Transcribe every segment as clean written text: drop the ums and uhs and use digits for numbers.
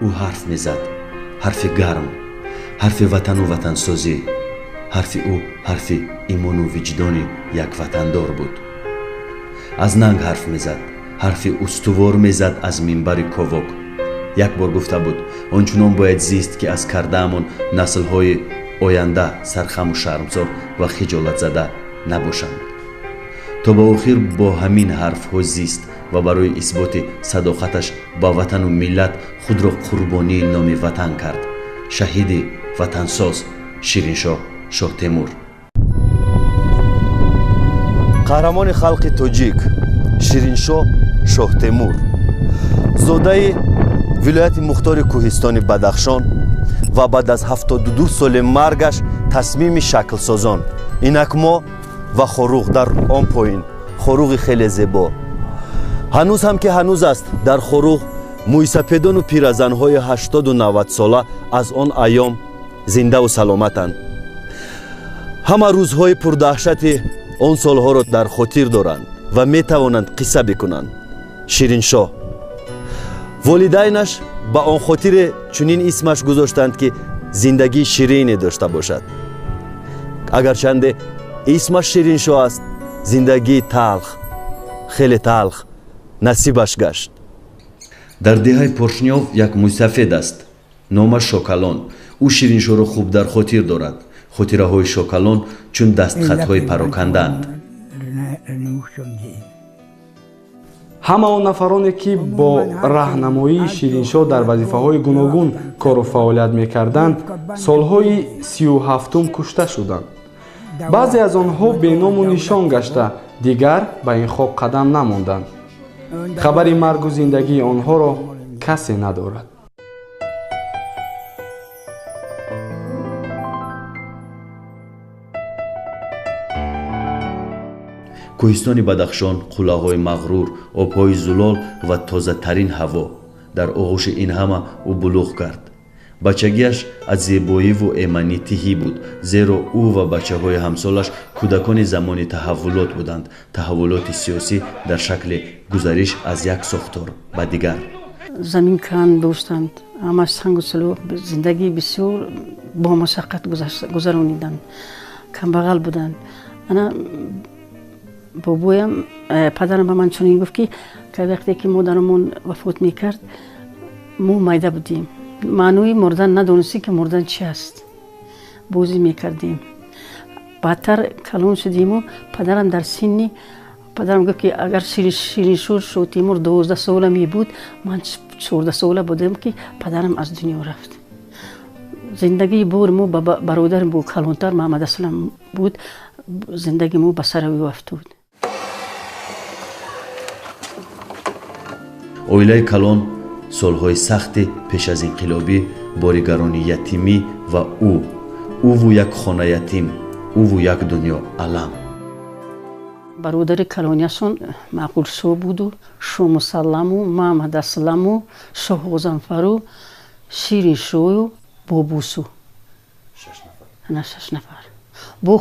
او حرف میزد، حرف گرم، حرف وطن و وطنسازی. حرف او حرف ایمان و وجدان یک وطندار بود. از ننگ حرف میزد، حرف استوار میزد از منبر کووک. یک بار گفته بود آنچنان باید زیست که از کرده‌مان نسل‌های آینده سرخم و شرمسار و خجالت زده نباشند. تا به آخر با همین حرف‌ها زیست و برای اثبات صداقتش با وطن و ملت خود را قربانی نام وطن کرد. شهید وطنساز شیرینشاه شاه تیمور. قهرمان خلق تاجیک شیرینشاه شاه تیمور، زاده ولایت مختار کوهستان بدخشان و بعد از 72 سال مرگش تصمیم شکل سازان. اینک ما و خروغ در آن پایین، خروغ خیلی زیبا. هنوز هم که هنوز است در خروغ مویسپیدان و پیرزنهای 80 و 90 ساله از آن ایام زنده و سلامتند. همه روزهای پردهشت آن سالها را در خاطر دارند و می توانند قصه بکنند. شیرینشاه والدینش با آن خاطر چنین اسمش گذاشتند که زندگی شیرینی داشته باشد. اگرچند اسمش شیرینشاه است، زندگی تلخ، خیلی تلخ نصیبش گشت. در دهه پرشنیاف یک موسفید است، نامش شوکالون. او شیرینشاه را خوب در خاطر دارد. خاطره های شوکالون چون دستخط های پراکندند. همه آن نفرانی که با راهنمایی شیرینشاه در وظیفه‌های گوناگون کار و فعالیت می‌کردند، سالهای 37 کشته شدند. بعضی از آنها بینام و نشان گشته، دیگر به این خاک قدم نماندند. خبری مرگ و زندگی آنها را کسی ندارد. کوهستان بدخشان، قلعه‌های مغرور، آب‌های زلال و تازه‌ترین هوا. در آغوش این همه او بلوغ کرد. بچگیش از زیبایی و ایمنی تهی بود، زیرا او و بچه‌های همسالش کودکان زمان تحولات بودند. تحولات سیاسی در شکل گذشت از یک ساختار به دیگر. زمین کن داشتند، اما سنگ و سلو، زندگی بسیار با مشقت گذراندند. کمبغل بودند. انا بابایم، پدرم به من چنین گفت که وقتی که مادرمون وفات میکرد ما میده بودیم، معنی مردن ندانستی که مردن چی است، بازی میکردیم. بعدتر کلون شدیم و پدرم در سنی، پدرم گفت که اگر شیرینشاه شاه تیمور 12 ساله می بود، من 14 ساله بودم که پدرم از دنیا رفت. زندگی بور مو برادرم بود کلونتر، محمد اسلام بود، زندگی مو به سر او افتاد. اویلای کلان سالهای سخت پیش از انقلابی، باریگران یتیمی و او و یک خانه یتیم، او و یک دنیا علم. برادر کلانیشون معقول شاه بود و شاه مسلم و محمد اسلم و شاه غضنفر و شیرینشاه و بابوسو. 6 نفر. با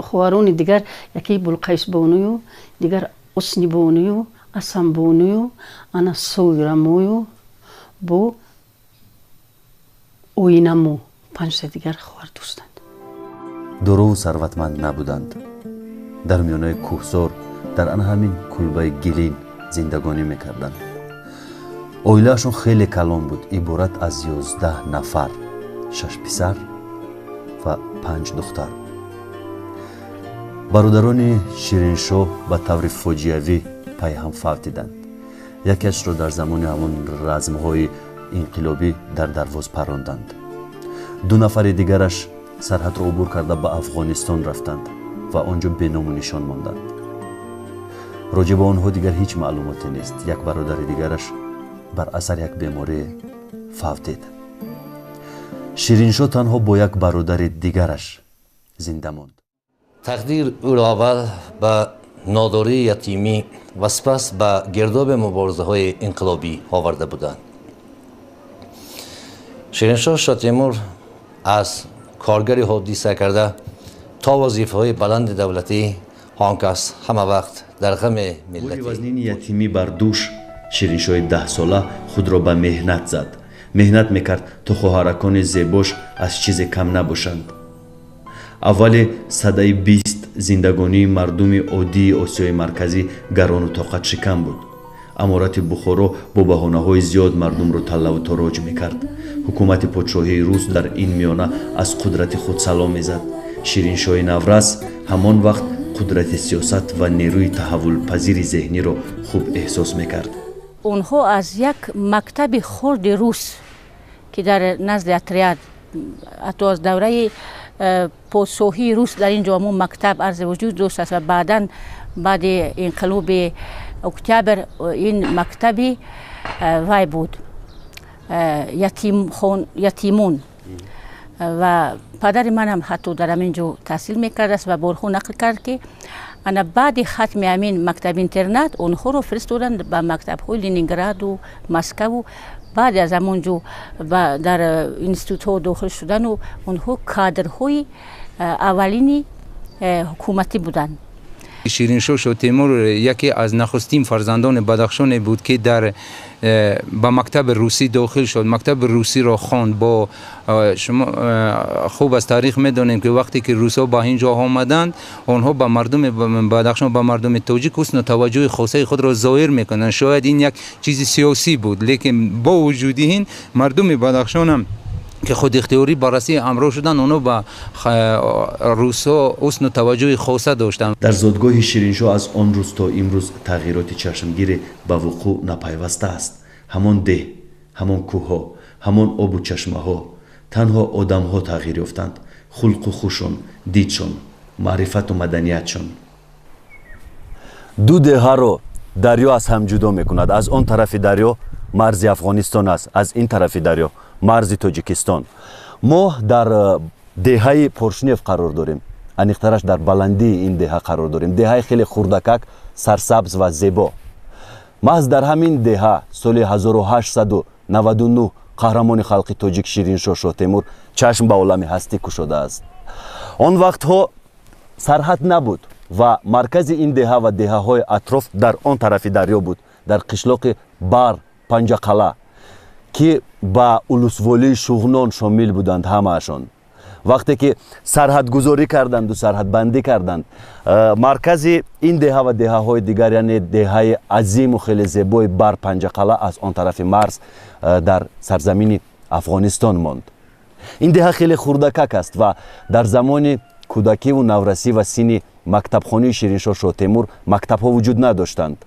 خواران دیگر یکی بلقیس بانوی و دیگر حسنی بانوی و اسم بانوی و انا سویرموی و با اوینمو. 5 دیگر خواهر دوستند. دورو و ثروتمند نبودند. در میانه کوهسار در آن همین کلبه گلین زندگانی میکردند. اویلهشون خیلی کلان بود، عبارت از 11 نفر، 6 پسر و 5 دختر. برادران شیرینشاه به طور فاجعه‌ای پای هم فوتیدند. یکیش را در زمان همون رزم‌های انقلابی در درواز پراندند. 2 نفر دیگرش سرحد را عبور کرده به افغانستان رفتند و آنجا به نام و نشان ماندند. راجع به آنها دیگر هیچ معلوماتی نیست. یک برادر دیگرش بر اثر یک بیماری فوتید. شیرینشاه تنها با یک برادر دیگرش زنده ماند. تقدیر او را اول به ناداری یتیمی و سپس به گرداب مبارزه های انقلابی آورده بودند. شیرینشاه شاه تیمور از کارگری حادثه کرده تا وظیفه های بلند دولتی، هانکس همه وقت در غم ملتی. وزنین یتیمی بر دوش، شیرینشاه 10 ساله خود را به مهنت زد. меҳнат мекард то хоҳаракони зебош аз чизе кам набошанд. аввали садаи 20 зиндагонии мардуми оддии осиёи марказӣ гарону тоқатшикан буд. аморати бухоро бо баҳонаҳои зиёд мардумро талаву тороҷ мекард. ҳукумати подшоҳии рус дар ин миёна аз қудрати худ салом мезад. шириншоҳи наврас ҳамон вақт қудрати сиёсат ва нерӯи таҳаввулпазири зеҳниро хуб эҳсос мекард. онҳо аз як мактаби хурди рус ки дар назди отряд ҳатто аз давраи подшоҳии рус дар ин ҷо ҳамон мактаб арзи вуҷуд дошт аст ва баъдан баъди инқилоби октябр ин мактаби вай буд ятимон ва падари манам ҳатто дар ҳамин ҷо таҳсил мекардааст ва борҳо нақл кард ки ана баъди хатми ҳамин мактаби интернат онҳоро фиристоданд ба мактабҳои Ленинграду Москву. баъди аз ҳамон ҷо дар институтҳо дохил шудану онҳо кадрҳои аввалини ҳукуматӣ буданд. шириншоҳ Шотемур яке аз нахустин фарзандони Бадахшоне буд ки ба мактаби русӣ дохил шуд. мактаби русиро хонд. бо шумо хуб аз таърих медонем ки вақте ки русҳо ба ин ҷо омаданд онҳо ба мардуми Бадахшон ба мардуми тоҷик ҳусну таваҷҷӯҳи хосаи худро зоҳир мекунанд. шояд ин як чизи сиёсӣ буд, лекин бо вуҷуди ин мардуми Бадахшонам که خود اختیاری بررسی امرو شدن اونو با روسا حسن توجه خاصه داشتن. در زادگاه شیرینشاه از آن روز تا امروز تغییرات چشمگیر به وقوع نپیوسته است. همان ده، همان کوه، همان آب و چشمه ها، تنها آدم ها تغییر یافتند. خلق و خوشون، دیدشون، معرفت و مدنیتشون. دو دهه رو دریا از هم جدا میکند. از آن طرف دریا مرز افغانستان است، از این طرف دریا مرز تاجیکستان. ما در دهه پورشنیف قرار داریم. انیخترش در بلندی این دهه قرار داریم. دهه خیلی خردکک، سرسبز و زیبا. محض در همین دهه سال 1899 قهرمان خلق تاجیک شیرینشاه شاه تیمور چشم به عالم هستی گشوده است. آن وقت ها سرحد نبود و مرکز این دهه و دهه های اطراف در آن طرف دریا بود، در قشلاق بار پنجقلا که با اولوسوالی شغنان شامل بودند همهشان. وقتی که سرحد گذاری کردند و سرحد بندی کردند، مرکز این دهه و دهه های دیگر یعنی دهه عظیم و خیلی زیبای بر پنجقلا از آن طرف مرز در سرزمین افغانستان ماند. این دهه خیلی خردکک است و در زمان کودکی و نورسی و سین مکتبخانه شیرینشاه شاه تیمور مکتب ها وجود نداشتند.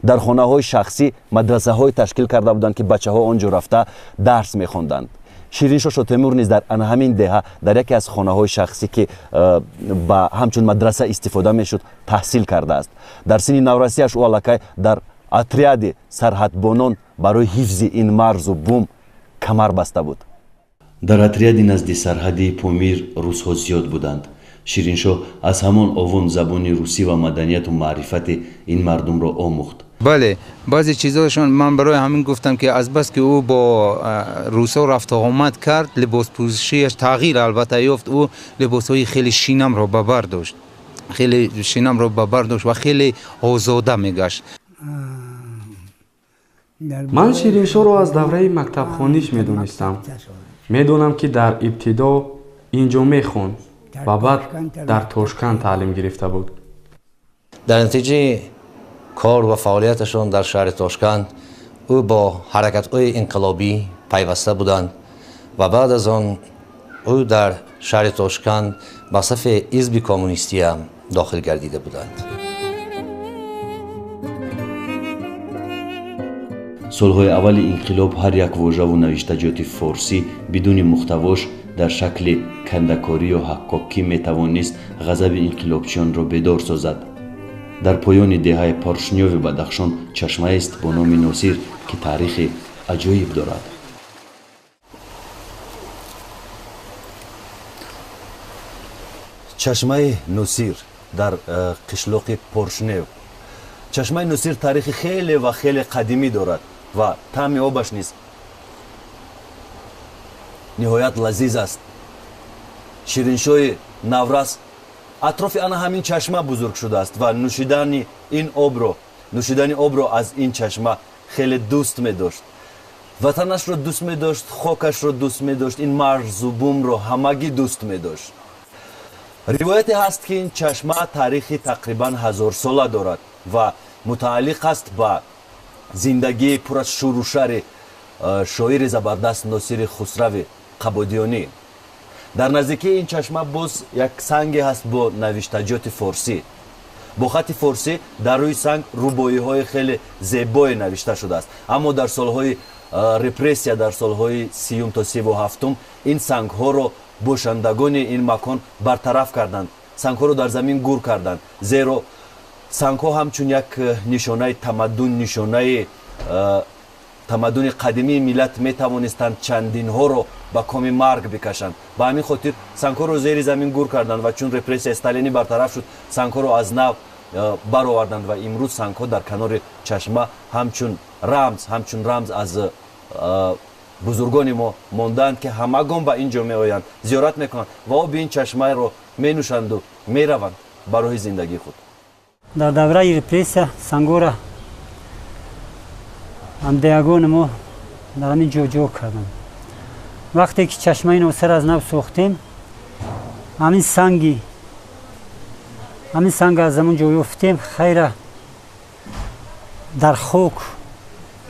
در خانه های شخصی مدرسه های تشکیل کرده بودند که بچه ها آنجا رفته درس میخواندند. شیرینشاه شاه تیمور نیز در همین دهه در یکی از خانه های شخصی که با همچون مدرسه استفاده میشد تحصیل کرده است. در سن نورسیش او الکی در اتریاد سرحدبانان برای حفظ این مرز و بوم کمر بسته بود. در اتریاد نزد سرحدی پامیر روس‌ها زیاد بودند. شیرینشاه از همان آوان زبان روسی و مدنیت و معرفت این مردم را آموخت. بله، بعضی چیزاشون من برای همین گفتم که از بس که او با روسا رفت آمد کرد، لباس پوشیش تغییر البته یافت. او لباسهای خیلی شینم را به بر داشت، خیلی شینم را به بر داشت و خیلی آزاده میگشت. من شیرینشاه را از دوره مکتبخانیش میدونستم. میدونم که در ابتدا اینجا میخوند و بعد در توشکند تعلیم گرفته بود. در نتیجه کار و فعالیتشان در شهر تاشکند او با حرکت‌های انقلابی پیوسته بودند و بعد از آن او در شهر تاشکند به صف حزب کمونیستی هم داخل گردیده بودند. سالهای اول انقلاب هر یک واژه و نوشتجات فارسی بدون محتواش در شکل کندکاری و حقاکی میتوانست غضب انقلابچیان را بیدار سازد. در پایان دهه پارشنیوی بدخشان چشمه است با نام ناصیر که تاریخ عجایب دارد. چشمه ناصیر در قشلاق پارشنیو. چشمه ناصیر تاریخ خیلی و خیلی قدیمی دارد و طعم آبش نیست نهایت لذیذ است. شیرینشاه نورس اطراف آن همین چشمه بزرگ شده است و نوشیدن آب را از این چشمه خیلی دوست می داشت. ватанашро дӯст медошт, хокашро дӯст медошт, ин марзу бумро ҳамагӣ дӯст медошт. ривояте ҳаст ки ин чашма таърихи тақрибан 1000 сола дорад ва мутааллиқ аст ба зиндагии пур аз шурушари шоири забардаст Носири Хусрави Қабодиёнӣ. дар наздикии ин чашма боз як санге ҳаст бо навиштаҷоти форсӣ. бо хати форсӣ дар рӯи санг рубоиҳои хеле зебое навишта шудааст. аммо дар солҳои репрессия, дар солҳои 30 то 37 ин сангҳоро бошандагони ин макон бартараф карданд, сангҳоро дар замин гур карданд, зеро сангҳо ҳамчун як нишонаи тамаддун, нишонаи тамаддуни қадимии миллат метавонистанд чандинҳоро ба коми марг бикашанд. ба ҳамин хотир сангҳоро зери замин гур карданд ва чун репрессияи сталинӣ бартараф шуд, сангҳоро аз нав бароварданд ва имрӯз сангҳо дар канори чашма ҳамчун рамз аз бузургони мо мондаанд ки ҳамагон ба ин ҷо меоянд, зиёрат мекунанд ва оби ин чашмаро менӯшанду мераванд ба роҳи зиндагии худ. дар давраи репрессия сангора ҳамдиягони мо дар ҳамин ҷо карданд. вақте ки чашмаи носир аз нав сохтем, ҳамин санга аз ҳамон ҷо ёфтем, хайра дар хок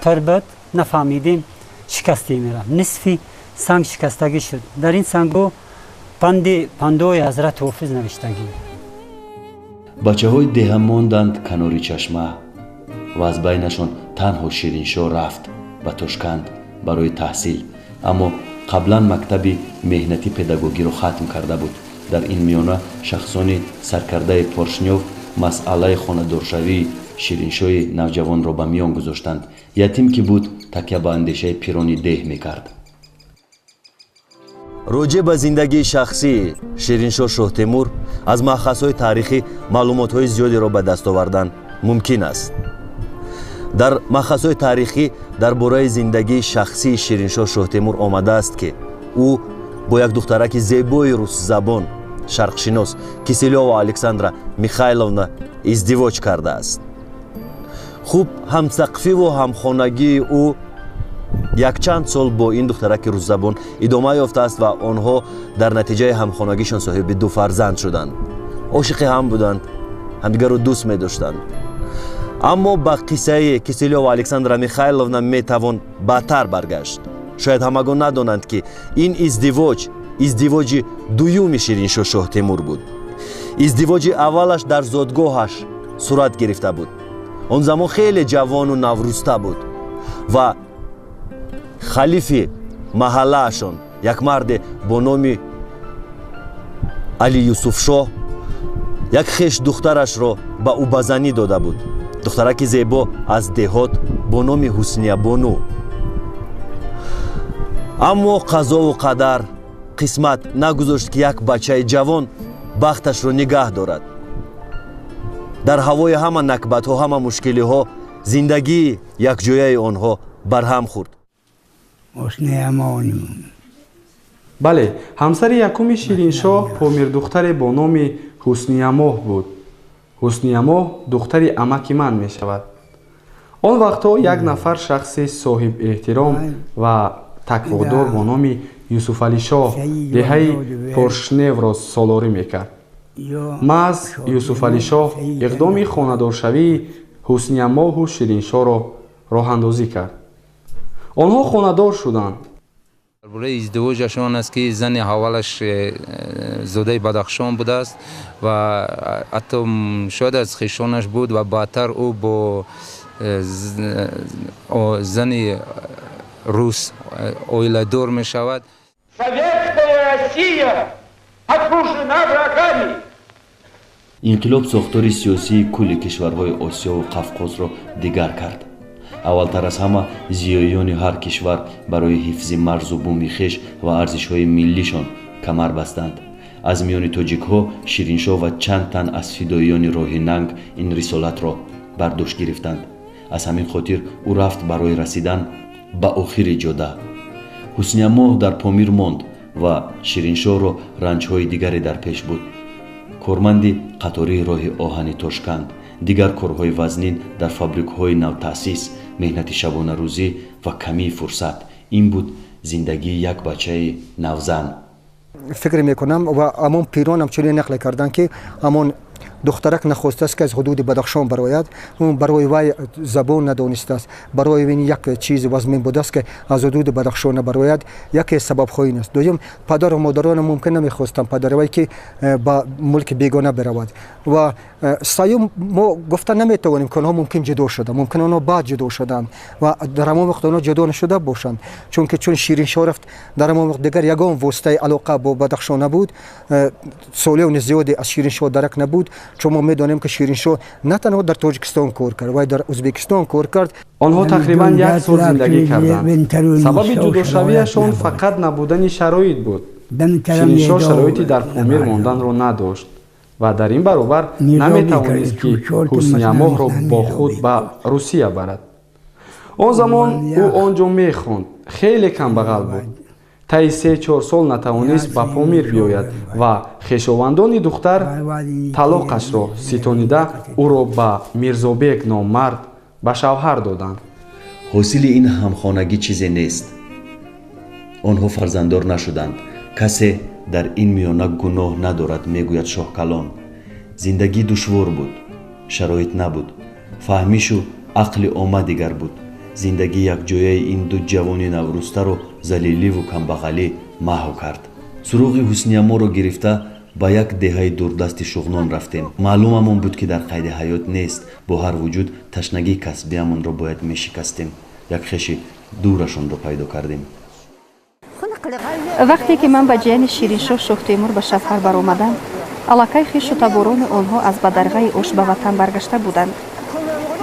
тар буд, нафаҳмидем шикасте мера. нисфи санг шикастагӣ шуд. дар ин сангҳо пандои ҳазрати ҳофиз навиштагӣ. бачаҳои деҳа монданд канори чашма ва аз байнашон танҳо Шириншоҳ рафт ба Тошканд барои таҳсил, аммо қаблан мактаби меҳнати педагогиро хатм карда буд. дар ин миёна шахсони саркардаи Поршнёв масъалаи хонадоршавии Шириншоҳи навҷавонро ба миён гузоштанд. ятим ки буд, такя ба андешаи пирони деҳ мекард. роҷеъ ба зиндагии шахсии Шириншоҳ Шоҳтемур аз маъхазҳои таърихӣ маълумотҳои зиёдеро ба даст овардан мумкин аст. дар маъхазҳои таърихӣ дар бораи зиндагии шахсии Шириншоҳ Шоҳтемур омадааст ки ӯ бо як духтараки зебои русзабон шарқшинос Киселёва Александра Михайловна издивоҷ кардааст. хуб ҳамсақфиву ҳамхонагии ӯ якчанд сол бо ин духтараки русзабон идома ёфтааст ва онҳо дар натиҷаи ҳамхонагишон соҳиби 2 фарзанд шуданд. ошиқи ҳам буданд, ҳамдигарро дӯст медоштанд. аммо ба қиссаи Киселёва Александра Михайловна метавон баъдтар баргашт. шояд ҳамагон надонанд ки ин издивоҷи дуюми Шириншоҳ Шоҳтемур буд. издивоҷи аввалаш дар зодгоҳаш сурат гирифта буд. он замон хеле ҷавону наврӯста буд ва халифи маҳаллаашон як марде бо номи Али Юсуфшоҳ як хеш духтарашро ба ӯ ба занӣ дода буд. духтараки зебо аз деҳот бо номи Ҳусниябону. аммо қазову қадар, қисмат нагузошт ки як бачаи ҷавон бахташро нигаҳ дорад. дар ҳавои ҳама накбатҳо, ҳама мушкилиҳо, зиндагии якҷояи онҳо барҳам хӯрд. бале, ҳамсари якуми Шириншоҳ помирдухтаре бо номи Ҳусниямоҳ буд. ҳусниямоҳ духтари амаки ман мешавад. он вақтҳо як нафар шахси соҳибэҳтиром ва такводор бо номи Юсуфалишоҳ деҳаи Поршневро солорӣ мекард. маҳз Юсуфалишоҳ иқдоми хонадоршавии Ҳусниямоҳу Шириншоҳро роҳандозӣ кард. онҳо хонадор шуданд. дар бораи издивоҷашон аст ки зани ҳаввалаш зодаи Бадахшон будааст ва ҳатто шояд аз хишонаш буд ва баъдтар ӯ бо зани рус оиладор мешавад. Советская Россия окружена врагами. инқилоб сохтори сиёсии кулли кишварҳои Осиёву Қавқозро дигар кард. аввалтар аз ҳама зиёиёни ҳар кишвар барои ҳифзи марзу буми хеш ва арзишҳои миллишон камар бастанд. аз миёни тоҷикҳо Шириншоҳ ва чанд тан аз фидоиёни роҳи нанг ин рисолатро бардошт гирифтанд. аз ҳамин хотир ӯ рафт барои расидан ба охири ҷода. ҳусниямоҳ дар Помир монд ва Шириншоҳро ранҷҳои дигаре дар пеш буд. корманди қатории роҳи оҳани Тошканд, дигар корҳои вазнин дар фабрикаҳои навтаъсис меҳнати шабона рӯзӣ ва камии фурсат. ин буд зиндагии як бачаи навзан. فکر میکنم و همون پیران هم چنین نقل کردن که همون دخترک نخواسته است که از حدود بدخشان برآید. اون برای وی زبان ندانسته است، برای وی یک چیز وزمین بوده است که از حدود بدخشان برآید. یکی سبب خواهی است. دوم پدر و مادران ممکن نمیخواستند پدر وی که به ملک بیگانه برود. و سیوم ما گفته نمیتوانیم که آنها ممکن جدا شده، ممکن آنها بعد جدا شدند و در همون وقت آنها جدا نشده باشند. چون شیرین شاه رفت در همون وقت دیگر یگان واسطه علاقه با بدخشان نبود. سالیان زیادی از شیرین شاه درک نبود. چون ما میدانیم که شیرین شاه نه تنها در تاجیکستان کار کرد و در ازبکستان کار کرد. آنها تقریبا یک سال زندگی کردند. سبب جداشویشان فقط نبودن شرایط بود. شیرین شاه شرایطی در پامیر ماندن را نداشت و در این برابر نمیتوانست که حسنی ماه را با خود به روسیه برد. آن زمان او آنجا میخواند. خیلی کمبغل بود. طی 3-4 سال نتوانست به پامیر بیاید و خویشاوندان دختر طلاقش را ستانیده او را به میرزابک نامرد به شوهر دادند. حاصل این همخانگی چیزی نیست. آنها فرزنددار نشدند. کسی در این میانه گناه ندارد میگوید شاه کلام. زندگی دشوار بود. شرایط نبود. فهمیش و عقل عامه دیگر بود. زندگی یک جایه این دو جوان نوروسته رو ذلیلی و کمبغالی محو کرد. سراغ حسنی ما رو گرفته با یک دهه دوردست شغنان رفتیم. معلوممون بود که در قید حیات نیست. با هر وجود تشنگی کسبیمون رو باید میشکستیم. یک خیش دورشون رو پیدا کردیم. وقتی که من به جان شیرین شاه شاه تیمور به شفر برآمدم، علاقه خویش و تباران آنها از بدرگه اوش به وطن برگشته بودند.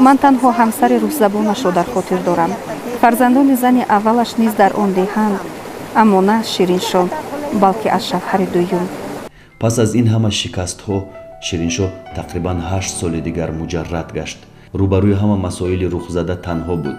من تنها همسر روس زبانش را در خاطر دارم. فرزندان زن اولش نیز در آن دهند، اما نه شیرین شاه بلکه از شوهر دوم. پس از این همه شکست ها شیرین شاه تقریبا 8 سال دیگر مجرد گشت. روبروی همه مسائل رخ زده تنها بود.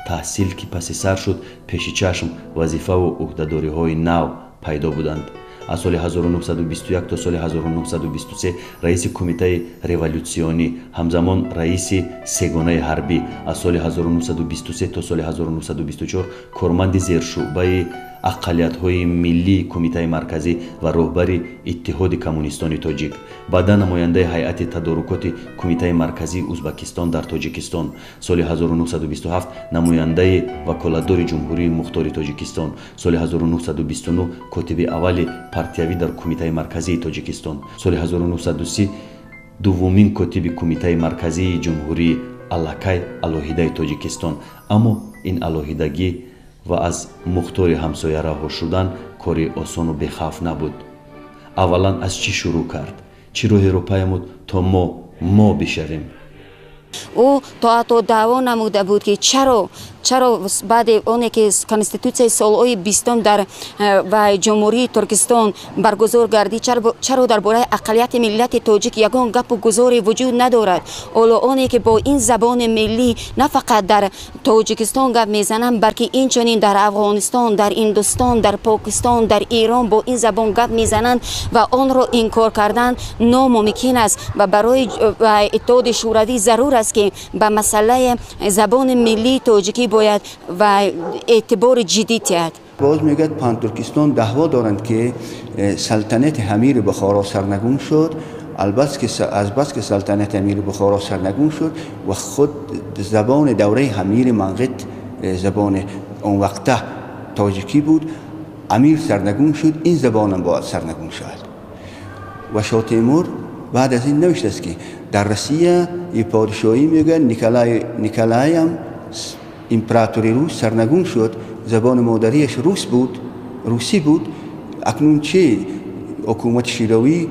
تحصیل که پس سر شد پیش چشم وظیفه و عهده‌داری های نو پیدا بودند. از سال 1921 تا سال 1923 رئیس کمیته ریولوسیونی، همزمان رئیس سگانه حربی. از سال 1923 تا سال 1924 کارمند زیرشعبه اقلیت‌های ملی کمیته مرکزی و رهبر اتحاد کمونیستان تاجیک. بعدا نماینده هیئت تدارکات کمیته مرکزی ازبکستان در تاجیکستان. سال 1927 نماینده وکالتدار جمهوری مختار تاجیکستان. سال 1929 کاتب اول پارتیوی در کمیته مرکزی تاجیکستان. سال 1930 دومین کاتب کمیته مرکزی جمهوری الکای الوهیده تاجیکستان. اما این الوهیدگی و از مختار همسایه رها شدن کاری آسان و بخوف نبود. اولا از چی شروع کرد؟ چی راهی رو پیمود تا ما بشویم؟ او تا دعوا نموده بود که چرا بعد اونی که کنستیتوسیای سالهای 20 در و جمهوری ترکستان برگزار گردید چرا درباره اقلیت ملت تاجیک یگان گپ و گزاری وجود ندارد؟ اولا اونی که با این زبان ملی نه فقط در تاجیکستان گپ میزنند بلکه این چنین در افغانستان، در هندوستان، در پاکستان، در ایران با این زبان گپ میزنند و آن را انکار کردن ناممکن است و برای اتحاد شوروی ضرور است که به مسئله زبان ملی تاجیکی باید و اعتبار جدی تید. باز میگه پان ترکستان دعوا دارند که سلطنت امیر بخارا سرنگون شد. البته از بس که سلطنت امیر بخارا سرنگون شد و خود زبان دوره امیر منقط زبان اون وقته تاجیکی بود. امیر سرنگون شد، این زبان هم باید سرنگون شد. و شاه تیمور بعد از این نوشته است که در روسیه پادشاهی میگن نیکلای هم امپراتوری روس سرنگون شد، زبان مادریش روسی بود. اکنون چه حکومت شوروی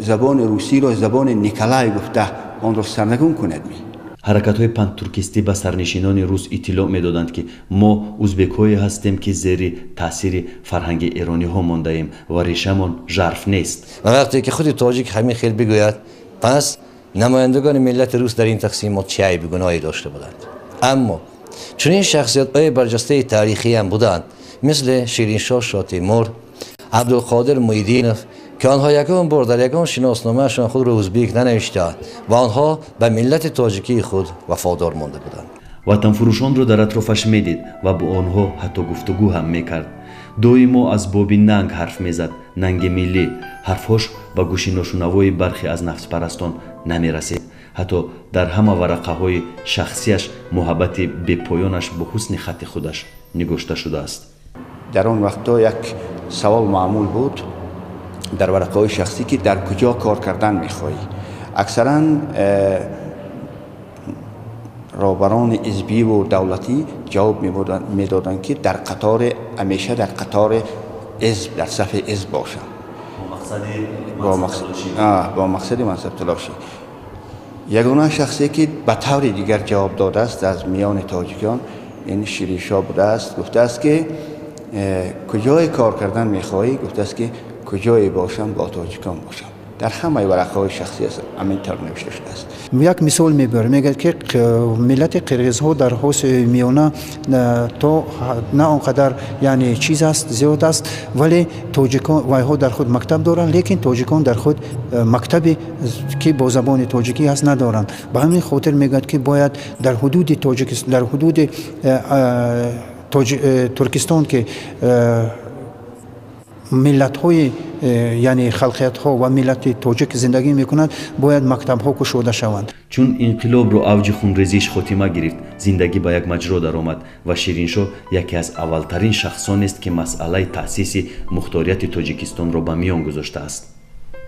زبان روسی را زبان نیکلای گفته آن را سرنگون کند می. حرکت‌های پان ترکیستی به سرنشینان روس اطلاع می‌دادند که ما ازبک‌هایی هستیم که زیر تاثیر فرهنگ ایرانی‌ها مانده ایم و ریشه‌مان ژرف نیست. و وقتی که خود تاجیک همین خیل بگوید پس نمایندگان ملت روس در این تقسیمات چه عیب و گناهی داشته بودند. اما چون این شخصیت‌های برجسته تاریخی هم بودند مثل شیرین شاه شاه تیمور، عبدالقادر موحیدینوف که آنها یگان بار در یگان شناسنامه‌شان خود را ازبک ننوشتند و آنها به ملت تاجیکی خود وفادار مانده بودند. ватанфурӯшонро дар атрофаш медид ва бо онҳо ҳатто гуфтугӯ ҳам мекард. доимо аз боби нанг ҳарф мезад, нанги миллӣ. ҳарфҳош ба гӯши ношунавои бархе аз нафспарастон намерасид. ҳатто дар ҳама варақаҳои шахсияш муҳаббати бепоёнаш бо ҳусни хати худаш нигошта шудааст. дар он вақтҳо як савол маъмул буд дар варақаҳои шахсӣ ки дар куҷо кор кардан мехоҳӣ. аксаран роҳбарони ҳизбиву давлатӣ ҷавоб медоданд ки дар қатори ҳамеша дар қатори ҳизб дар сафи ҳизб бошам бо мақсади мансабталошӣ. ягона шахсе ки ба таври дигар ҷавоб додааст аз миёни тоҷикон ин Шириншоҳ будааст. гуфтааст ки куҷое кор кардан мехоҳӣ? гуфтааст ки куҷое бошам бо тоҷикон бошам. дар ҳамаи варақаҳои шахсӣ ҳамин тавр навишта шудааст. як мисол мебарам, мегӯяд ки миллати қирғизҳо дар ҳосиёи миёна то на он қадар яъне чиз аст, зиёд аст, вале тоҷикон вайҳо дар худ мактаб доранд, лекин тоҷикон дар худ мактаби ки бо забони тоҷикӣ аст надоранд. ба ҳамин хотир мегӯяд ки бояд дар ҳудуди тоҷикистон, дар ҳудуди туркистон ки миллатҳои яъне халқиятҳо ва миллати тоҷик зиндагӣ мекунанд, бояд мактабҳо кушода шаванд. чун инқилобро авҷи хунрезиш хотима гирифт, зиндагӣ ба як маҷро даромад ва Шириншоҳ яке аз аввалтарин шахсонест ки масъалаи таъсиси мухторияти Тоҷикистонро ба миён гузоштааст.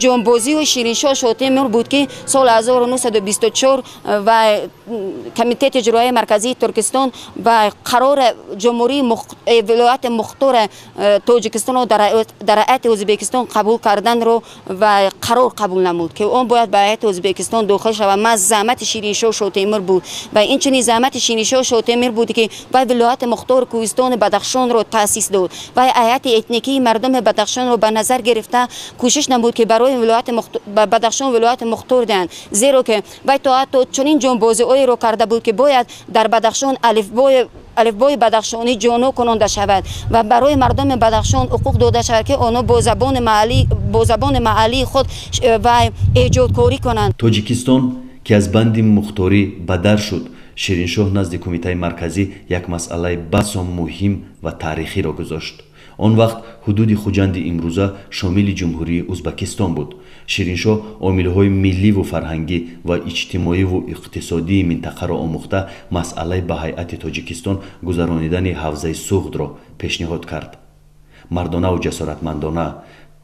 ҷонбозии Шириншоҳ Шотемур буд ки соли 1924 ва комитети иҷроии марказии Туркистон ва қарори ҷумҳурии вилояти мухтори Тоҷикистонро дар ҳайати Ӯзбекистон қабул карданро ва қарор қабул намуд ки он бояд ба ҳайати Ӯзбекистон дохил шавад. маз заҳмати Шириншоҳ Шотемур буд ва инчунин заҳмати Шириншоҳ Шотемур буд ки вай вилояти мухтори Кӯҳистони Бадахшонро таъсис дод. вай ҳайати этникии мардуми Бадахшонро ба назар гирифта кӯшиш намуд ки барои Бадахшон вилояти мухтор диҳанд, зеро ки вай то ҳатто чунин ҷонбозиҳоеро карда буд ки бояд дар Бадахшон алифбои бадахшонӣ ҷоно кунонда шавад ва барои мардуми Бадахшон ҳуқуқ дода шавад ки онҳо бо забони маҳаллии худ вай эҷодкорӣ конанд. Тоҷикистон ки аз банди мухторӣ бадар шуд, Шириншоҳ назди кумитаи марказӣ як масъалаи басо муҳим ва таърихиро гузошт. он вақт ҳудуди хуҷанди имрӯза шомили ҷумҳурии Ӯзбекистон буд. Шириншоҳ омилҳои милливу фарҳангӣ ва иҷтимоиву иқтисодии минтақаро омӯхта масъалаи ба ҳайати Тоҷикистон гузаронидани ҳавзаи суғдро пешниҳод кард. мардонаву ҷасоратмандона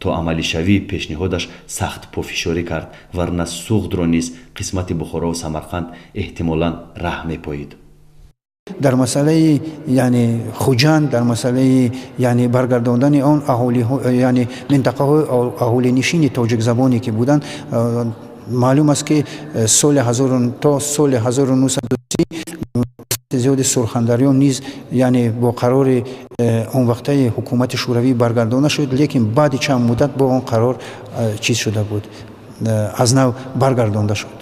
то амалишавии пешниҳодаш сахт пофишорӣ кард, варна суғдро низ қисмати Бухоро ва Самарқанд эҳтимолан раҳ мепоид. дар масъалаи яъне хуҷанд, дар масъалаи яъне баргардондани он аҳолиҳо яъне минтақаҳои аҳолинишини тоҷикзабоне ки буданд, маълум аст ки то соли 1930 зиёди сурхандариён низ яъне бо қарори он вақтаи ҳукумати шӯравӣ баргардона шуд, лекин баъди чанд муддат бо он қарор чиз шуда буд, аз нав баргардонда шуд.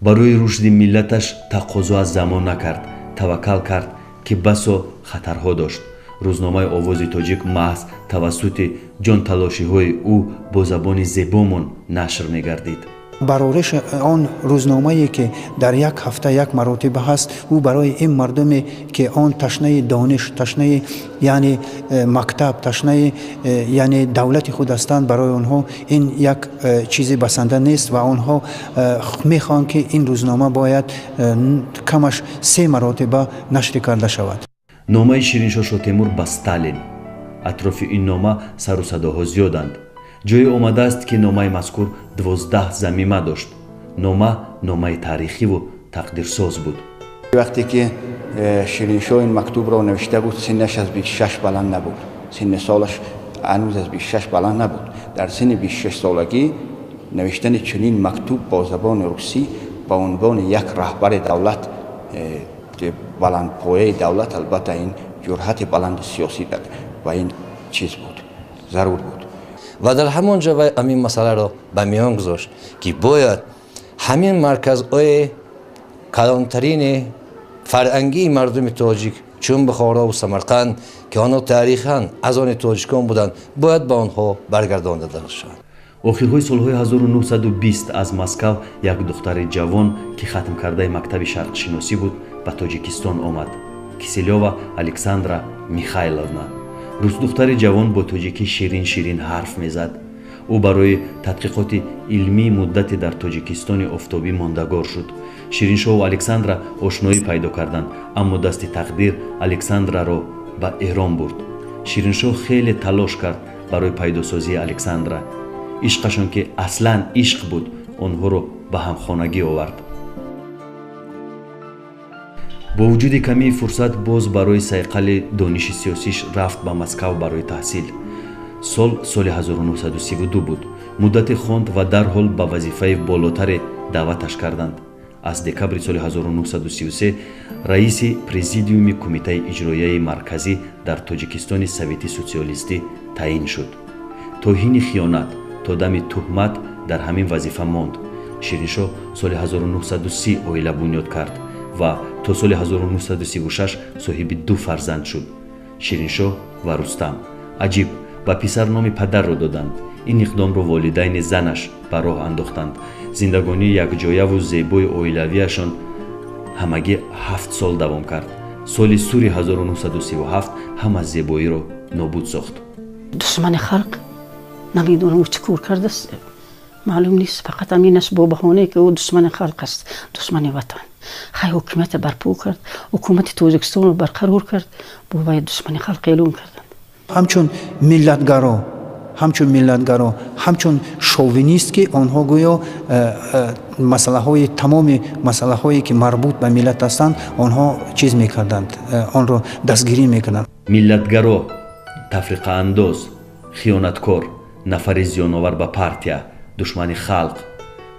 барои рушди миллаташ тақозо аз замон накард, таваккал кард ки басо хатарҳо дошт. рӯзномаи овози тоҷик маҳз тавассути ҷонталошиҳои ӯ бо забони зебомон нашр мегардид. барориш он рӯзномае ки дар як ҳафта як маротиба ҳаст, ӯ барои ин мардуме ки он ташнаи дониш, ташнаи яъне мактаб, ташнаи яъне давлати худ ҳастанд, барои онҳо ин як чизи басанда нест ва онҳо мехоҳанд ки ин рӯзнома бояд камаш 3 маротиба нашрӣ карда шавад. номаи Шириншоҳ Шотемур ба Сталин. атрофи ин нома сару садоҳо зиёданд. ҷое омадааст ки номаи мазкур 12 замима дошт. номаи таърихиву тақдирсоз буд. вақте ки Шириншоҳ ин мактубро навишта буд, синнаш аз 26 баланд набуд. синни солаш ҳанӯз аз 26 баланд набуд. дар синни 26 солагӣ навиштани чунин мактуб бо забони русӣ ба унвони як раҳбари давлат, баландпояи давлат, албатта ин ҷуръати баланди сиёсӣ дад ва ин чиз буд, зарур буд. ва дар ҳамон ҷо вай ҳамин масъаларо ба миён гузошт ки бояд ҳамин марказҳои калонтарини фарҳангии мардуми тоҷик чун Бухоро ва Самарқанд ки онҳо таърихан аз они тоҷикон буданд, бояд ба онҳо баргардонда шаванд. охирҳои солҳои 1920 аз Москав як духтари ҷавон ки хатмкардаи мактаби шарқшиносӣ буд, ба тоҷикистон омад. Киселёва Александра Михайловна. Рӯздухтари ҷавон бо тоҷикӣ ширин ширин ҳарф мезад. ӯ барои тадқиқоти илмии муддате дар тоҷикистони офтобӣ мондагор шуд. Шириншоҳу Александра ошноӣ пайдо карданд, аммо дасти тақдир Александраро ба Эрон бурд. Шириншоҳ хеле талош кард барои пайдосозии Александра. ишқашон ки аслан ишқ буд, онҳоро ба ҳамхонагӣ овард. бо вуҷуди камии фурсат боз барои сайқали дониши сиёсиш рафт ба Москав барои таҳсил. соли 1932 буд. муддате хонд ва дарҳол ба вазифаи болотаре даъваташ карданд. аз декабри соли 1933 раиси президиуми кумитаи иҷроияи марказӣ дар тоҷикистони советӣ социалистӣ таъин шуд. то ҳини хиёнат, то дами туҳмат дар ҳамин вазифа монд. шириншоҳ соли 1930 оила бунёд кард ва то соли 1936 соҳиби 2 фарзанд шуд. шириншоҳ ва Рустам. аҷиб, ба писар номи падарро доданд. ин иқдомро волидайни занаш ба роҳ андохтанд. зиндагонии якҷояву зебои оилавияшон ҳамагӣ 7 сол давом кард. соли сури 1937 ҳама зебоиро нобуд сохт. душмани халқ намедонам чӣ кор кардааст, маълум нест. фақат аминаш бо баҳонае ки ӯ душмани халқ аст, душмани ватан. хай ҳокимияте барпо кард, ҳукумати тоҷикистонро барқарор кард, бо вай душмани халқ эълон карданд. ҳамчун миллатгаро, ҳамчун шовинист ки онҳо гӯё масъалаҳои тамоми масъалаҳое ки марбут ба миллат ҳастанд, онҳо чиз мекарданд, онро дастгирӣ мекарданд. миллатгаро, тафриқаандоз, хиёнаткор, нафари зиёновар ба партия, душмани халқ,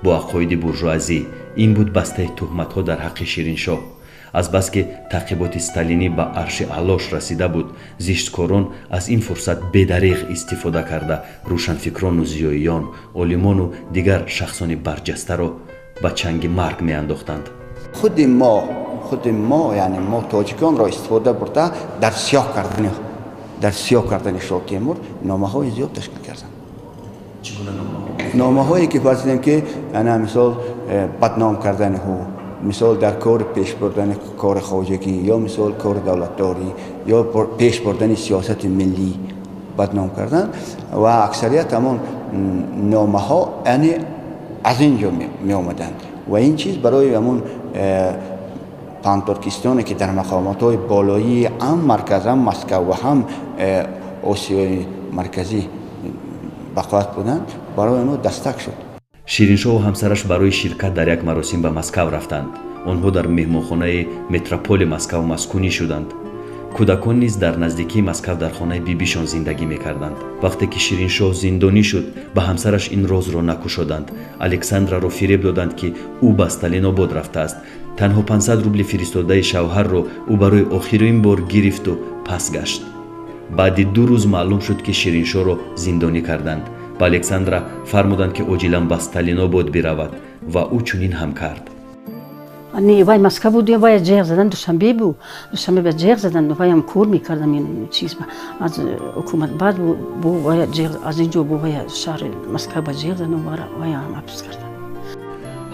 бо ақоиди буржуазӣ. ин буд бастаи туҳматҳо дар ҳаққи Шириншоҳ. азбаски таъқиботи сталинӣ ба арши аълош расида буд, зишткорон аз ин фурсат бедариғ истифода карда рӯшанфикрону зиёиён, олимону дигар шахсони барҷастаро ба чанги марг меандохтанд. худи мо яъне мо тоҷиконро истифода бурда дар сиёҳ кардани Шоҳ Темур номаҳои зиёд ташкил карданд. номаҳое ки фарз кунем ки ана мисол бадном кардани ҳу, мисол дар кори пеш бурдани кори хоҷагӣ, ё мисол кори давлатдорӣ, ё пеш бурдани сиёсати миллӣ бадном кардан ва аксарият ҳамон номаҳо яъне аз ин ҷо меомаданд ва ин чиз барои ҳамон пантуркистоне ки дар мақомотҳои болоии ҳам марказ, ҳам Москав ва ҳам осиёи марказӣ бақоят буданд, барои онҳо дастак шуд. шириншоҳ ва ҳамсараш барои ширкат дар як маросим ба Москав рафтанд. онҳо дар меҳмонхонаи метрополи Москав маскунӣ шуданд. кӯдакон низ дар наздикии Москав дар хонаи бибишон зиндагӣ мекарданд. вақте ки Шириншоҳ зиндонӣ шуд, ба ҳамсараш ин розро накушоданд. Александраро фиреб доданд ки ӯ ба Сталинобод рафтааст. танҳо 500 рубли фиристодаи шавҳарро ӯ барои охирин бор гирифту пас гашт. баъди 2 рӯз маълум шуд ки Шириншоҳро зиндонӣ карданд. ба Александра фармуданд ки оҷилан ба Сталинобод биравад ва ӯ чунин ҳам кард. вай Москва буд, вай ҷиғ задан, душанбе буд, душанбе ба ҷиғ задан, ваям кор мекардам ин чиз аз ҳукумат. баъд бо вай ҷиғ аз ин ҷо бо вай шаҳри Москва ба ҷиғ задан, ваям ҳабс кардам.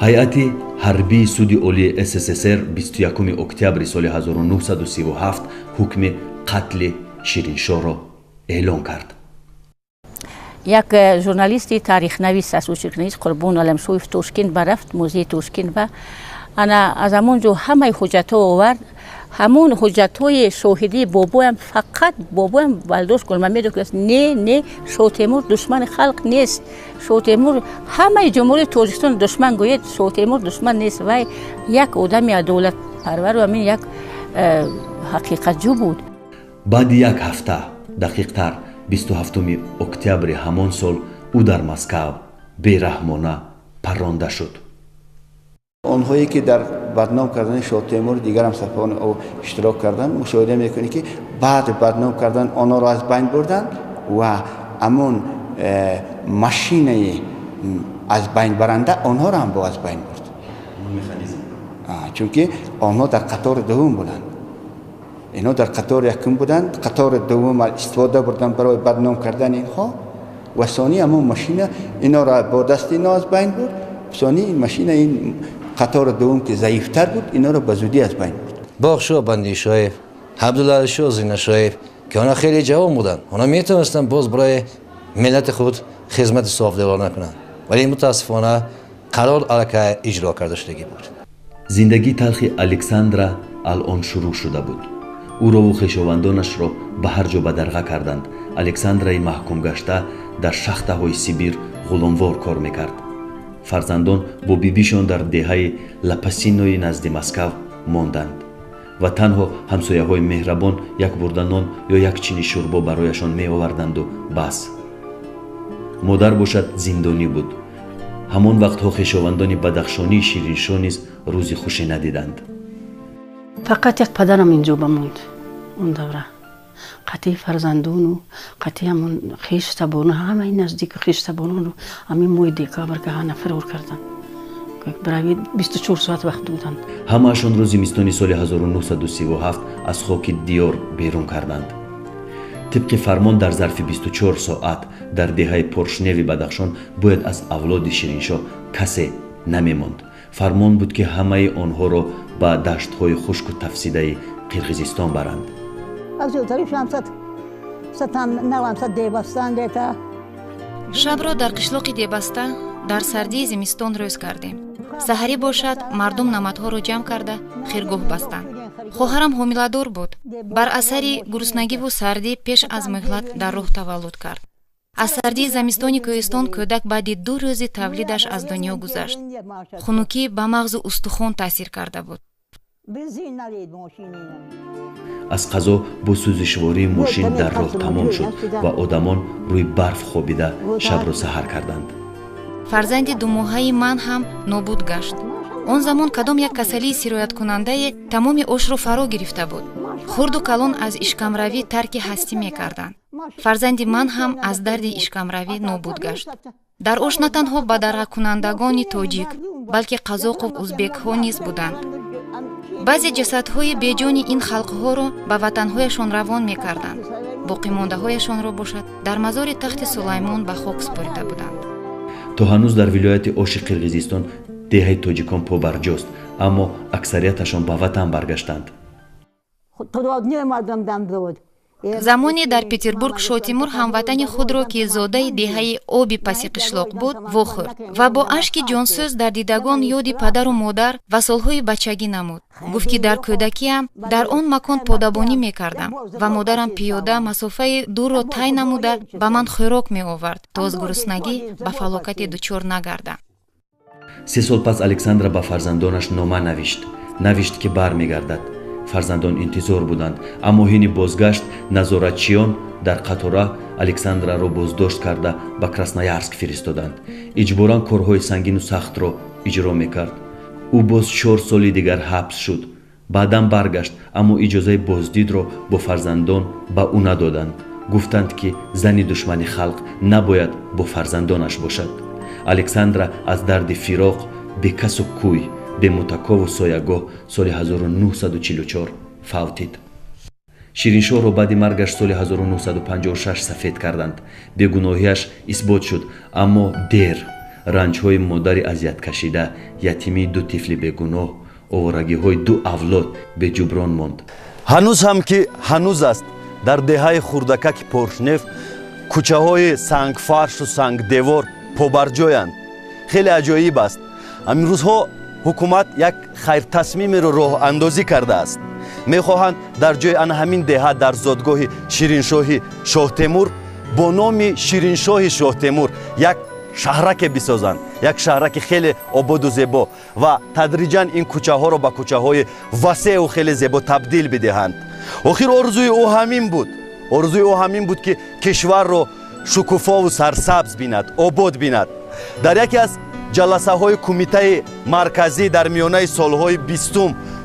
ҳайати ҳарбии суди олии СССР 21 октябри соли 1937 ҳукми қатли Шириншоҳро эълон кард. як журналисти таърихнавис аст, ӯ Қурбон Аламшоев Тошкент барафт, музеи Тошкент ба ана аз ҳамон ҷо ҳамаи ҳуҷҷатҳо овард. ҳамон ҳуҷҷатҳои шоҳидӣ бобоям, фақат бобоям балдошт кунад. ман медонам не Шоҳ Темур душмани халқ нест. Шоҳ Темур ҳамаи ҷумҳурии Тоҷикистон душман гӯед, Шоҳ Темур душман нест. вай як одами адолатпарвару ҳамин як ҳақиқатҷӯ буд. баъди як ҳафта, дақиқтар 27 октябри ҳамон сол ӯ дар Москав бераҳмона парронда шуд. онҳое ки дар бадном кардани Шоҳ Темур дигар ҳамсафарони ӯ иштирок карданд, мушоҳида мекунӣ ки баъди бадном кардан онҳоро аз байн бурданд ва ҳамон машинаи аз байн баранда онҳоро ҳам бо аз байн бурд. чунки онҳо дар қатори дуввум буданд. اینها در قطار یکم بودند، قطار دوم استفاده بردند برای بدنام کردن اینها و ثانی همون ماشین اینا را با دست اینا از بین برد. ثانی این ماشین این قطار دوم که ضعیفتر بود اینا را به زودی از بین برد. باغشو بندی شاید عبدالله شو زینه شاید که اونا خیلی جوان بودن، اونا میتونستن باز برای ملت خود خدمت صافدلانه کنن، ولی متاسفانه قرار الکی اجرا کرده شدگی بود. زندگی تلخی الکساندرا الان شروع شده بود. او را و خویشاوندانش را به هر جا بدرغه کردند. الکساندرای محکوم گشته در شخته های سیبیر غلاموار کار میکرد. فرزندان با بیبیشان در دهه لپسینوی نزد مسکو ماندند و تنها همسایه های مهربان یک برده نان یا یک چینی شوربا برایشان می آوردند و بس. مادر باشد زندانی بود. همان وقتها خویشاوندان بدخشانی شیرینشاه نیز روزی خوشی ندیدند. فقط یک پدرم اینجا بموند اون دوره. قطعی فرزندان و قطعی همون خیش تبانو، همه این نزدیک خیش تبانو همین موی دیکابر که همه فرور کردن. برای 24 ساعت وقت دودند. همه‌شان روز زمستان سال 1937 از خاک دیار بیرون کردند. طبق فرمان در ظرف 24 ساعت در دهه پرشنوی بدخشان باید از اولاد شیرینشاه کسی نمیماند. فرمان بود که همه آنها را به دشت‌های خشک و تفسیده قرقیزستان برند. شب را در قشلاق دیبسته در سردی زمستان روز کردیم. سحری باشد مردم نمدها را جمع کرده خیرگاه بستند. خواهرم حامله‌دار بود. بر اثر گرسنگی و سردی پیش از مهلت در راه تولد کرد. از سردی زمستانی کوهستان کودک بعد 2 روز تولیدش از دنیا گذشت. خنکی به مغز و استخوان تاثیر کرده بود. از قضا با سوزشواری ماشین در راه تمام شد و آدمان روی برف خوابیده شب را سحر کردند. فرزند 2 ماهه من هم نابود گشت. آن زمان کدام یک کسلی سیرایت کننده تمام آش را فرا گرفته بود. خرد و کلان از اشکمروی ترک هستی می کردند. فرزند من هم از درد اشکمروی نابود گشت. در آش نه تنها بدرغه کنندگان تاجیک بلکه قزاق و ازبک ها نیز بودند. بعضی جسدهای بیجان این خلقها را به وطنهایشان روان می کردند. باقی مانده هایشان را باشد در مزار تخت سلیمان به خاک سپرده بودند. تا هنوز در ولایت آش قرقیزستان دهه تاجیکان پابرجاست، اما اکثریتشان به وطن برگشتند. زمانی در پتربورگ شاه تیمور هموطن خود را که زاده دهه آبی پس قشلاق بود واخورد و با اشک جانسوز در دیدگان یاد پدر و مادر و سالهای بچگی نمود. گفت که در کودکیم در آن مکان پادبانی می کردم و مادرم پیاده مسافه دور را طی نموده به من خوراک می آورد تا از گرسنگی به فلاکت دچار نگردم. 3 سال پس الکساندرا به فرزندانش نامه نوشت که برمیگردد. فرزندان انتظار بودند، اما حین بازگشت نظارتچیان در قطاره الکساندرا را بازداشت کرده به کراسنویارسک فرستادند. اجباراً کارهای سنگین و سخت را اجرا میکرد. او باز 4 سال دیگر حبس شد. بعداً برگشت، اما اجازه بازدید را با فرزندان به او ندادند. گفتند که زن دشمن خلق نباید با فرزندانش باشد. الکساندرا از درد فراق به کس و کوی به متکا و سایگاه سال 1944 فوتید. شیرینشاه را بعد مرگش سال 1956 سفید کردند. بیگناهیش اثبات شد، اما دیر. رنج‌های مادر اذیت کشیده، یتیمی 2 طفل بیگناه، آوارگی‌های 2 اولاد به جبران ماند. هنوز هم که هنوز است در دهه خردکک پرشنف کوچه‌های سنگ فرش و سنگ دیوار پابرجایند. خیلی عجایب است. امروزها حکومت یک خیر تصمیمی را راه اندازی کرده است. میخواهند در جای آن همین دهه در زادگاه شیرینشاهی شاه تیمور با نام شیرینشاه شاه تیمور یک شهرک بسازند، یک شهرک خیلی آباد و زیبا و تدریجاً این کوچه ها را به کوچه های وسیع و خیلی زیبا تبدیل بدهند. آخر آرزوی او همین بود که کشور را شکوفا و سرسبز بیند، آباد بیند. در یکی از جلسه های کمیته مرکزی در میانه سالهای 20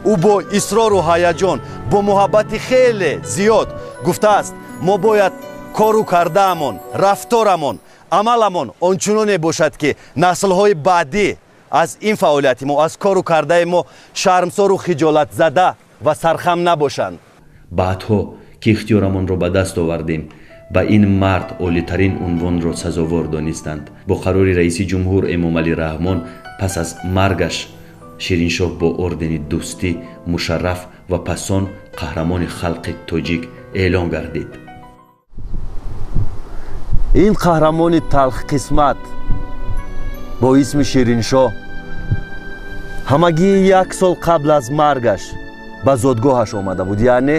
او با اصرار و هیجان با محبت خیلی زیاد گفته است ما باید کارو کردهمان، رفتارمان، عملمان آنچنان باشد که نسل‌های بعدی از این فعالیت ما، از کارو کرده ما شرمسار و خجالت زده و سرخم نباشند. بعدها که اختیارمان را به دست آوردیم با این مرد عالی‌ترین عنوان را سزاوار دانستند. با قرار رئیس جمهور امام علی رحمان پس از مرگش шириншоҳ бо ордени дӯстӣ мушарраф ва пасон қаҳрамони халқи тоҷик эълон гардид. ин қаҳрамони талхқисмат бо исми шириншоҳ ҳамагии 1 сол қабл аз маргаш ба зодгоҳаш омада буд, яъне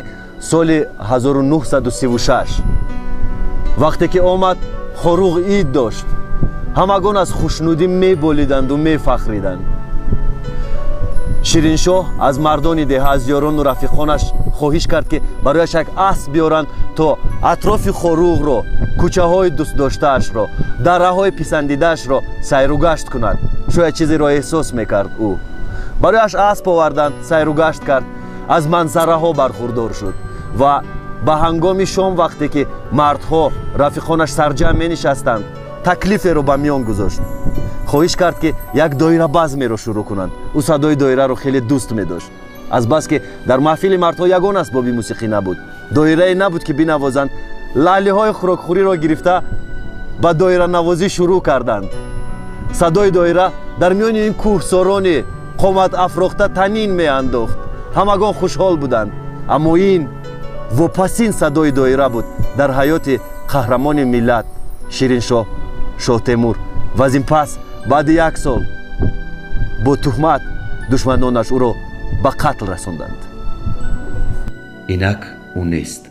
соли 1936. вақте ки омад, хоруғ ид дошт. ҳамагон аз хушнудӣ меболиданду мефахриданд. шириншоҳ аз мардони деҳа, аз ёрону рафиқонаш хоҳиш кард ки барояш як асп биёранд, то атрофи хоруғро, кӯчаҳои дӯстдоштаашро, дараҳои писандидаашро сайру гашт кунад. шояд чизеро эҳсос мекард ӯ. барояш асп оварданд, сайру гашт кард, аз мансараҳо бархурдор шуд ва ба ҳангоми шом, вақте ки мардҳо, рафиқонаш сарҷамъ менишастанд, таклиферо ба миён гузошт. хоҳиш кард ки як доирабазмеро шурӯъ кунанд. ӯ садои доираро хеле дӯст медошт. азбаски дар маҳфили мардҳо ягон асбоби мусиқӣ набуд, доирае набуд ки бинавозанд. лаълиҳои хӯрокхӯриро гирифта ба доиранавозӣ шурӯъ карданд. садои доира дар миёни ин кӯҳсорони қомат афрохта танин меандохт. ҳамагон хушҳол буданд. аммо ин вопасин садои доира буд дар ҳаёти қаҳрамони миллат шириншоҳ шоҳ Темур. ва аз ин пас баъди 1 сол бо туҳмат душманонаш ӯро ба қатл расонданд. инак ӯ нест,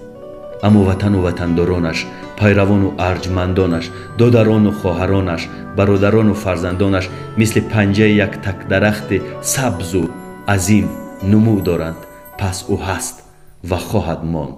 аммо ватану ватандоронаш, пайравону арҷмандонаш, додарону хоҳаронаш, бародарону фарзандонаш мисли панҷаи як такдарахти сабзу азим нумӯ доранд. пас ӯ ҳаст ва хоҳад монд.